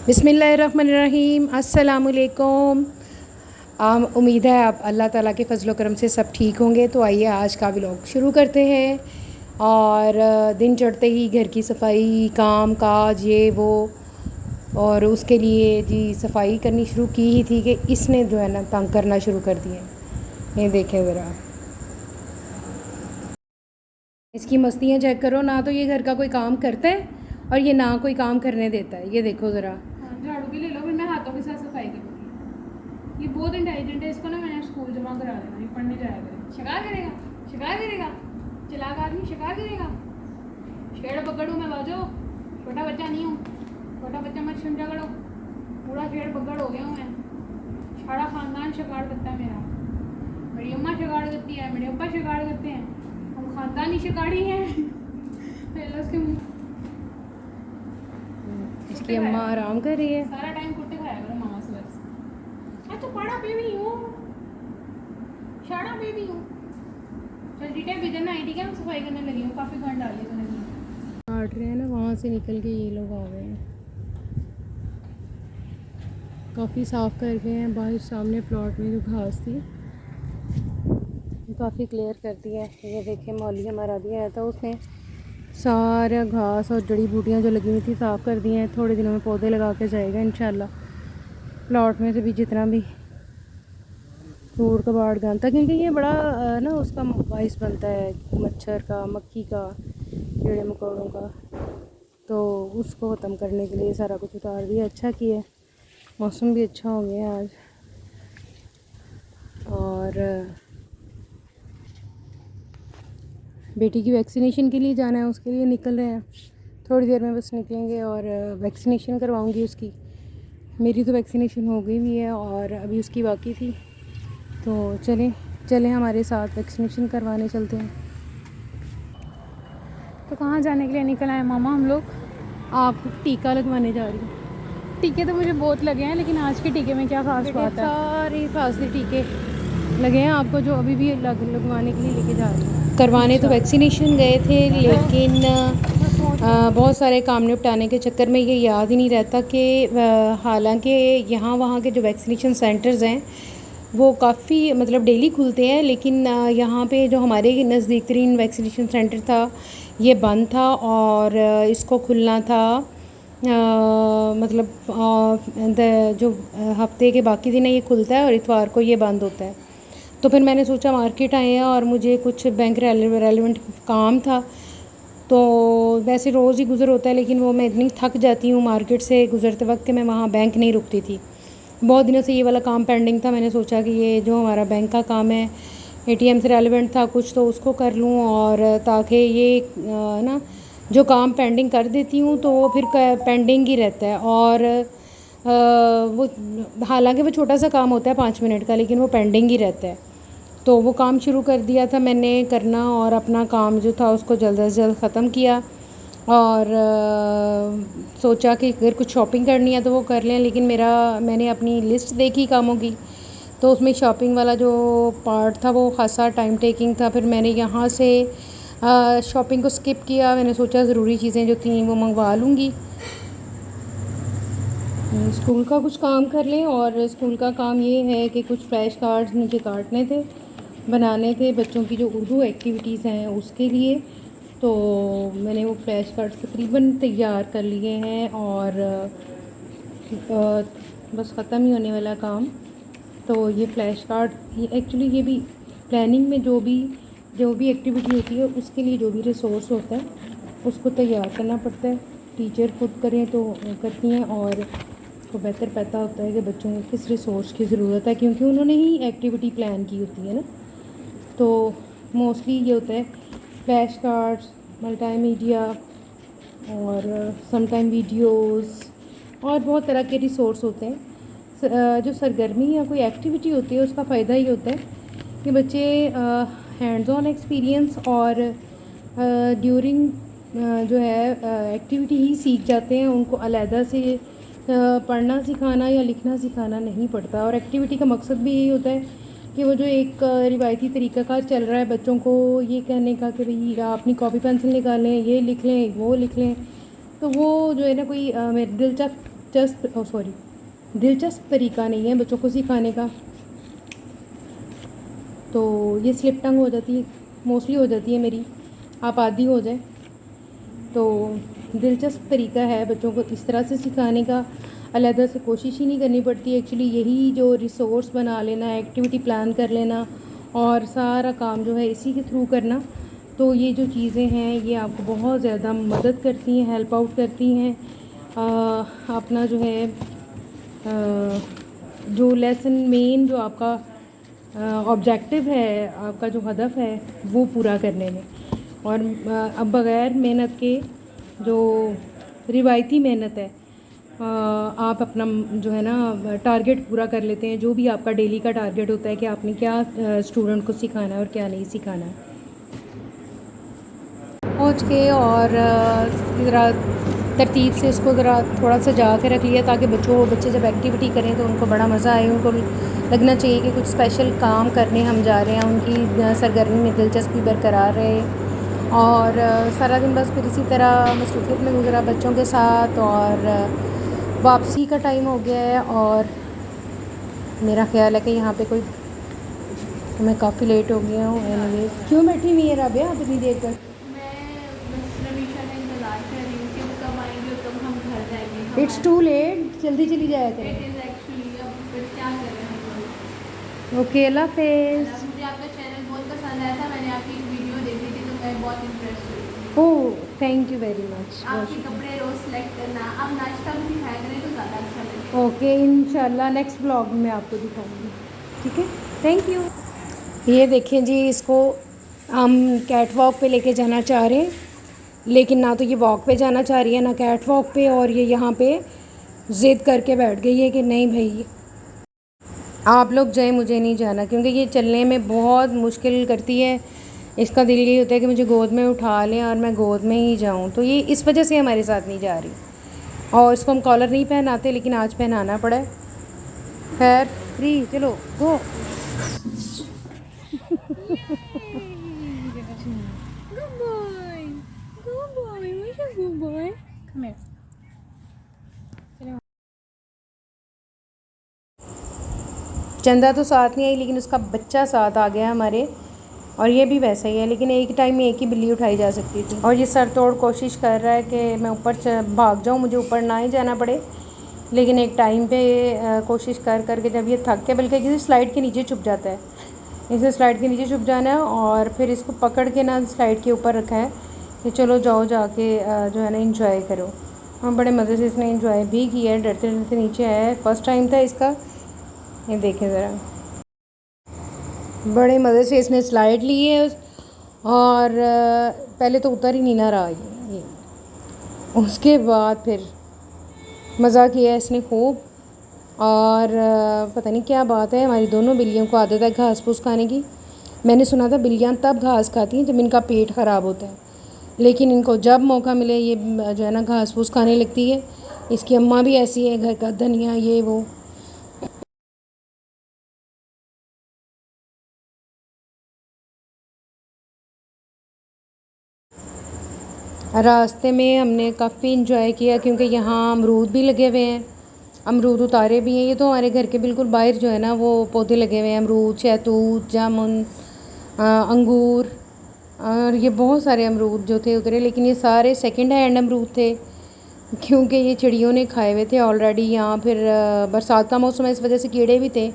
बिस्मिल्लाहिर्रहमानिर्रहीम। अस्सलामुअलैकुम। उम्मीद है आप अल्लाह ताला के फ़ज़ल व करम से सब ठीक होंगे। तो आइए आज का व्लॉग शुरू करते हैं। और दिन चढ़ते ही घर की सफाई, काम काज, ये वो, और उसके लिए जी सफाई करनी शुरू की ही थी कि इसने जो है ना तंग करना शुरू कर दिया। ये देखें ज़रा, इसकी मस्तियाँ चेक करो। ना तो ये घर का कोई काम करता है और ये ना कोई काम करने देता है। ये देखो ज़रा। झाड़ू भी ले लो, फिर मैं हाथों के साथ सफाई करूँगी। ये बहुत इंटेलिजेंट है, इसको ना मैंने स्कूल जमा करा देना, ये पढ़ने जाया करेगा। शिकार करेगा, शिकार करेगा, चलाक आदमी शिकार करेगा। शेर पकड़ू मैं बाजो, छोटा बच्चा नहीं हूँ, छोटा बच्चा मत समझा करो, पूरा शेर पकड़ हो गया हूँ मैं। सारा खानदान शिकार करता है मेरा। मेरी अम्मा शिकार करती है, मेरे अब्बा शिकार करते हैं, हम खानदानी शिकारी हैं। पहले उसके इसकी अम्मा आराम कर रही है। सारा टाइम कुत्ते खाया करो मामा से बस। मैं तो बड़ा बेबी हूँ, शाड़ा बेबी हूँ। चल ठीक है, बिजन आई, ठीक है, मैं सफाई करने लगी हूँ। काफ़ी गंद डाली है तूने। काट रहे हैं ना, वहाँ से निकल के ये लोग आ गए हैं। काफ़ी साफ़ कर गए हैं। बाहर सामने प्लॉट में जो घास थी काफ़ी क्लियर कर दी है। ये देखें, मौली हमारा भी आया था, उसने सारा घास और जड़ी बूटियाँ जो लगी हुई थी साफ़ कर दी हैं। थोड़े दिनों में पौधे लगा के जाएगा इंशाल्लाह। प्लॉट में से भी जितना भी कूड़ कबाड़ गंद था, क्योंकि ये बड़ा ना उसका बाइस बनता है मच्छर का, मक्खी का, कीड़े मकोड़ों का, तो उसको ख़त्म करने के लिए सारा कुछ उतार दिया। अच्छा किया, मौसम भी अच्छा हो गया आज। और बेटी की वैक्सीनेशन के लिए जाना है, उसके लिए निकल रहे हैं। थोड़ी देर में बस निकलेंगे और वैक्सीनेशन करवाऊंगी उसकी। मेरी तो वैक्सीनेशन हो गई भी है और अभी उसकी बाकी थी। तो चलें हमारे साथ वैक्सीनेशन करवाने चलते हैं। तो कहाँ जाने के लिए निकल आए मामा हम लोग? आप टीका लगवाने जा रही हूँ। टीके तो मुझे बहुत लगे हैं, लेकिन आज के टीके में क्या खास बात है? सारे फासले टीके लगे हैं आपको, जो अभी भी लगवाने के लिए लेके जा रही हूँ। करवाने तो वैक्सीनेशन गए थे, लेकिन बहुत सारे काम निपटाने के चक्कर में ये याद ही नहीं रहता कि हालांकि यहाँ वहाँ के जो वैक्सीनेशन सेंटर्स हैं वो काफ़ी मतलब डेली खुलते हैं, लेकिन यहाँ पे जो हमारे नज़दीक तरीन वैक्सीनेशन सेंटर था ये बंद था। और इसको खुलना था मतलब जो हफ्ते के बाकी दिन है ये खुलता है और इतवार को ये बंद होता है। तो फिर मैंने सोचा मार्केट आए हैं और मुझे कुछ बैंक रेलेवेंट काम था, तो वैसे रोज़ ही गुज़र होता है, लेकिन वो मैं इतनी थक जाती हूँ मार्केट से गुज़रते वक्त कि मैं वहाँ बैंक नहीं रुकती थी। बहुत दिनों से ये वाला काम पेंडिंग था। मैंने सोचा कि ये जो हमारा बैंक का काम है, एटीएम से रेलेवेंट था कुछ, तो उसको कर लूँ, और ताकि ये ना जो काम पेंडिंग कर देती हूँ तो वो फिर पेंडिंग ही रहता है। और वो हालांकि वो छोटा सा काम होता है 5 मिनट का, लेकिन वो पेंडिंग ही रहता है। तो वो काम शुरू कर दिया था मैंने करना, और अपना काम जो था उसको जल्द से जल्द ख़त्म किया। और सोचा कि अगर कुछ शॉपिंग करनी है तो वो कर लें, लेकिन मैंने अपनी लिस्ट देखी कामों की, तो उसमें शॉपिंग वाला जो पार्ट था वो ख़ासा टाइम टेकिंग था। फिर मैंने यहाँ से शॉपिंग को स्किप किया। मैंने सोचा ज़रूरी चीज़ें जो थी वो मंगवा लूँगी, स्कूल का कुछ काम कर लें। और स्कूल का काम ये है कि कुछ फ्लैश कार्ड्स मुझे काटने थे, बनाने थे बच्चों की जो उर्दू एक्टिविटीज़ हैं उसके लिए। तो मैंने वो फ्लैश कार्ड्स तकरीबन तैयार कर लिए हैं और बस ख़त्म ही होने वाला काम। तो ये फ़्लैश कार्ड, ये एक्चुअली ये भी प्लानिंग में जो भी एक्टिविटी होती है उसके लिए जो भी रिसोर्स होता है उसको तैयार करना पड़ता है। टीचर खुद करें तो करती हैं, और उसको बेहतर पता होता है कि बच्चों को किस रिसोर्स की ज़रूरत है, क्योंकि उन्होंने ही एक्टिविटी प्लान की होती है ना। तो मोस्टली ये होता है फ्लैश कार्ड्स, मल्टीमीडिया, और समटाइम वीडियोस, और बहुत तरह के रिसोर्स होते हैं। जो सरगर्मी या कोई एक्टिविटी होती है उसका फ़ायदा ही होता है कि बच्चे हैंड्स ऑन एक्सपीरियंस और ड्यूरिंग जो है एक्टिविटी ही सीख जाते हैं। उनको अलहदा से पढ़ना सिखाना या लिखना सिखाना नहीं पड़ता। और एक्टिविटी का मकसद भी यही होता है कि वो जो एक रिवायती तरीका कार चल रहा है बच्चों को ये कहने का कि भाई आप अपनी कॉपी पेंसिल निकालें, ये लिख लें, वो लिख लें, तो वो जो है ना कोई मेरे दिलचस्प तरीका नहीं है बच्चों को सिखाने का। तो ये स्लिप टंग हो जाती है, मोस्टली हो जाती है मेरी, आप आदी हो जाए। तो दिलचस्प तरीका है बच्चों को इस तरह से सिखाने का, अलहदा से कोशिश ही नहीं करनी पड़ती। एक्चुअली यही जो रिसोर्स बना लेना, एक्टिविटी प्लान कर लेना और सारा काम जो है इसी के थ्रू करना, तो ये जो चीज़ें हैं ये आपको बहुत ज़्यादा मदद करती हैं, हेल्प आउट करती हैं। अपना जो है जो लेसन मेन जो आपका ऑब्जेक्टिव है, आपका जो हदफ है वो पूरा करने में। और अब बग़ैर मेहनत के जो रिवायती मेहनत है, आप अपना जो है ना टारगेट पूरा कर लेते हैं, जो भी आपका डेली का टारगेट होता है कि आपने क्या स्टूडेंट को सिखाना है और क्या नहीं सिखाना है। पहुँच के और ज़रा तरतीब से इसको ज़रा थोड़ा सा जा के रख लिया ताकि बच्चे जब एक्टिविटी करें तो उनको बड़ा मज़ा आए, उनको लगना चाहिए कि कुछ स्पेशल काम करने हम जा रहे हैं, उनकी सरगर्मी में दिलचस्पी बरकरार रहे। और सारा दिन बस फिर इसी तरह मसरूफ़ियत में गुज़रा बच्चों के साथ, और वापसी का टाइम हो गया है। और मेरा ख़्याल है कि यहाँ पे कोई, मैं काफ़ी लेट हो गया हूँ। एनीवेज, क्यों बैठी हुई है राबिया आप इतनी देर तक? इट्स टू लेट, जल्दी चली जाया करें। ओके, अल्लाह हाफिज़। मुझे आपका चैनल बहुत पसंद आया था, मैंने आपकी एक वीडियो देखी थी तो मैं बहुत इंप्रेस हुई। ओह, थैंक यू वेरी मच। आपके कपड़े रोज़ सेलेक्ट करना, अब नाश्ता भी दिखाया करें तो ज़्यादा अच्छा लगेगा। ओके, इंशाल्लाह नेक्स्ट व्लॉग में आपको दिखाऊंगी, ठीक है, थैंक यू। ये देखें जी, इसको हम कैट वॉक पे लेके जाना चाह रहे हैं, लेकिन ना तो ये वॉक पे जाना चाह रही है ना कैट वॉक पे, और ये यहाँ पे ज़िद करके बैठ गई है कि नहीं भाई आप लोग जाएं, मुझे नहीं जाना, क्योंकि ये चलने में बहुत मुश्किल करती है। इसका दिल ये होता है कि मुझे गोद में उठा लें और मैं गोद में ही जाऊं, तो ये इस वजह से हमारे साथ नहीं जा रही। और इसको हम कॉलर नहीं पहनाते, लेकिन आज पहनाना पड़ा है। खैर फ्री, चलो गो। चंदा तो साथ नहीं आई, लेकिन उसका बच्चा साथ आ गया हमारे, और ये भी वैसा ही है, लेकिन एक टाइम में एक ही बिल्ली उठाई जा सकती थी। और ये सर तोड़ कोशिश कर रहा है कि मैं ऊपर भाग जाऊँ, मुझे ऊपर ना ही जाना पड़े, लेकिन एक टाइम पे कोशिश कर करके जब ये थक के, बल्कि किसी स्लाइड के नीचे छुप जाता है, इसे स्लाइड के नीचे छुप जाना है, और फिर इसको पकड़ के ना स्लाइड के ऊपर रखा है कि चलो जाओ जाके जो है ना इंजॉय करो। हाँ, बड़े मज़े से इसने इंजॉय भी किया है, डरते डरते नीचे आया है, फर्स्ट टाइम था इसका। ये देखें ज़रा, बड़े मज़े से इसने स्लाइड ली है, और पहले तो उतर ही नहीं ना रहा ये। उसके बाद फिर मज़ा किया इसने खूब। और पता नहीं क्या बात है, हमारी दोनों बिल्लियों को आदत है घास फूस खाने की। मैंने सुना था बिल्लियाँ तब घास खाती हैं जब इनका पेट ख़राब होता है, लेकिन इनको जब मौका मिले ये जो है ना घास फूस खाने लगती है। इसकी अम्मा भी ऐसी है, घर का धनिया ये वो। रास्ते में हमने काफ़ी इंजॉय किया, क्योंकि यहाँ अमरूद भी लगे हुए हैं, अमरूद उतारे भी हैं। ये तो हमारे घर के बिल्कुल बाहर जो है ना वो पौधे लगे हुए हैं, अमरूद, शहतूत, जामुन, अंगूर, और ये बहुत सारे अमरूद जो थे उतरे, लेकिन ये सारे सेकंड हैंड अमरूद थे, क्योंकि ये चिड़ियों ने खाए हुए थे ऑलरेडी। यहाँ फिर बरसात का मौसम है, इस वजह से कीड़े भी थे,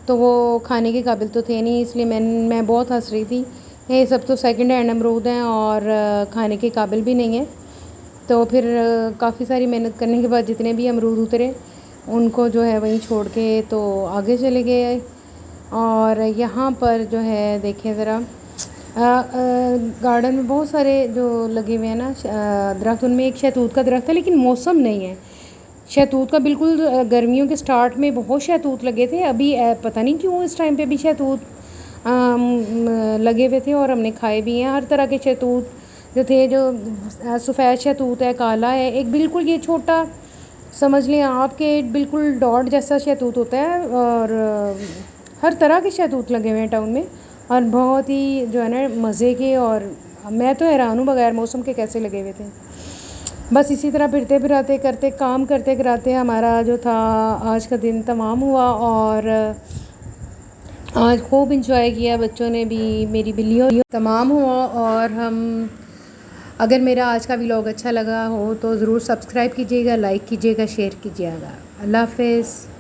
तो वो खाने के काबिल तो थे नहीं, इसलिए मैं बहुत हंस रही थी। ये सब तो सेकंड हैंड अमरूद हैं और खाने के काबिल भी नहीं है। तो फिर काफ़ी सारी मेहनत करने के बाद जितने भी अमरूद उतरे उनको जो है वहीं छोड़ के तो आगे चले गए। और यहाँ पर जो है देखें ज़रा, गार्डन में बहुत सारे जो लगे हुए हैं ना दरख्त, उनमें एक शहतूत का दरख्त है, लेकिन मौसम नहीं है शहतूत का बिल्कुल। गर्मियों के स्टार्ट में बहुत शहतूत लगे थे, अभी पता नहीं क्यों इस टाइम पे भी शहतूत लगे हुए थे, और हमने खाए भी हैं। हर तरह के शहतूत जो थे, जो सफ़ेद शहतूत है, काला है, एक बिल्कुल ये छोटा समझ लें आपके बिल्कुल डॉट जैसा शहतूत होता है, और हर तरह के शहतूत लगे हुए हैं टाउन में, और बहुत ही जो है ना मज़े के। और मैं तो हैरान हूँ बग़ैर मौसम के कैसे लगे हुए थे। बस इसी तरह फिरते फिराते करते काम करते कराते हमारा जो था आज का दिन तमाम हुआ। और आज खूब इंजॉय किया बच्चों ने भी, मेरी बिल्लियों तमाम हुआ। और अगर मेरा आज का व्लॉग अच्छा लगा हो तो ज़रूर सब्सक्राइब कीजिएगा, लाइक कीजिएगा, शेयर कीजिएगा। अल्लाह हाफ़िज़।